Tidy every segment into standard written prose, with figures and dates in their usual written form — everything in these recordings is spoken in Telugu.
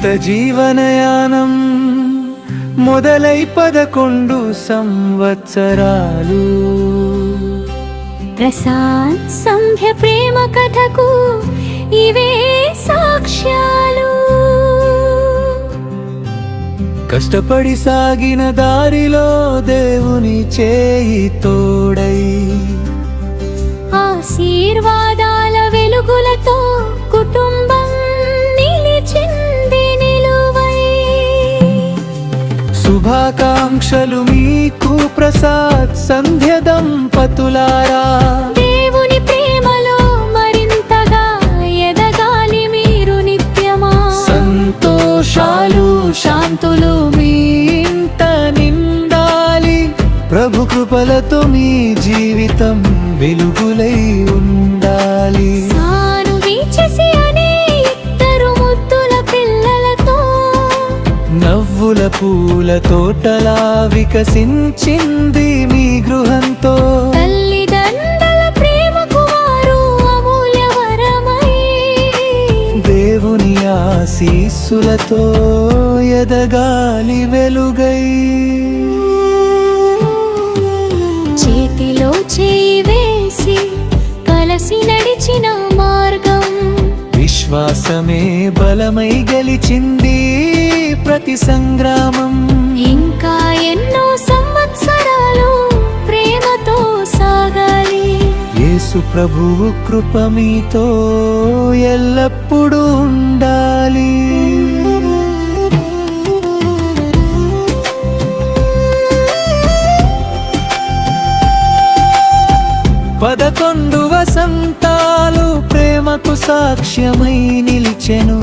కొత్త జీవనయానం మొదలై 11 సంవత్సరాలు. ప్రశాంత్ సంధ్య ప్రేమ కథకు ఇవే సాక్ష్యాలు. కష్టపడి సాగిన దారిలో దేవుని చేయి తోడై, ఆశీర్వాదాల వెలుగులతో కుటుంబం నిలిచింది నిలువై. శుభాకాంక్షలు మీకు ప్రసాద్ సంధ్య దంపతులారా. దేవుని ప్రేమలో మరింతగా ఎదగాలి మీరు నిత్యమా. సంతోషాలు శాంతులు మీ ఇంట నిండాలి. ప్రభు కృపలతో మీ జీవితం వెలుగులై ఉండాలి. సాను వీచేసి అనే ఇద్దరు ముద్దుల పిల్లలతో నవ్వుల పూల తోటలా వికసించింది మీ గృహంతో. తల్లిదండ్రుల ప్రేమకు వారు అమూల్య వరమై, దేవుని ఆశీస్సులతో ఎదగాలి వెలుగై. చేతిలో చేయి వేసి కలసి నడిచిన మార్గం, విశ్వాసమే బలమై గెలిచింది ప్రతి సంగ్రామం. ఇంకా ఎన్నో సంవత్సరాలు ప్రేమతో సాగాలి. యేసు ప్రభువు కృప మీతో ఎల్లప్పుడూ ఉండాలి. 11 వసంతాలు ప్రేమకు సాక్ష్యమై నిలిచెను.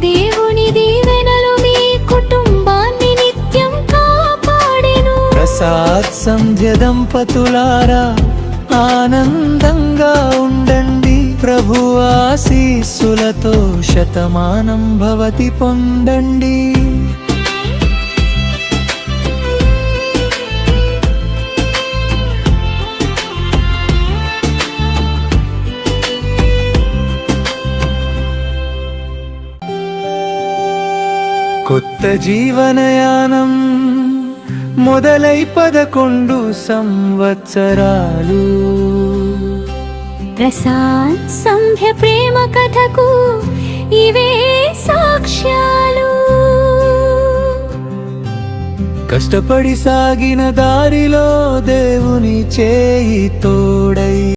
దేవుని దీవెనలు మీ కుటుంబాన్ని నిత్యం కాపాడెను. ప్రసాద్ సంధ్య దంపతులారా, ఆనందంగా ఉండండి. ప్రభు ఆశీస్సులతో శతమానం భవతి పొందండి. కొత్త జీవనయానం మొదలై 11 సంవత్సరాలు. ప్రశాంత్ సంధ్య ప్రేమ కథకు ఇవే సాక్ష్యాలు. కష్టపడి సాగిన దారిలో దేవుని చేయి తోడై,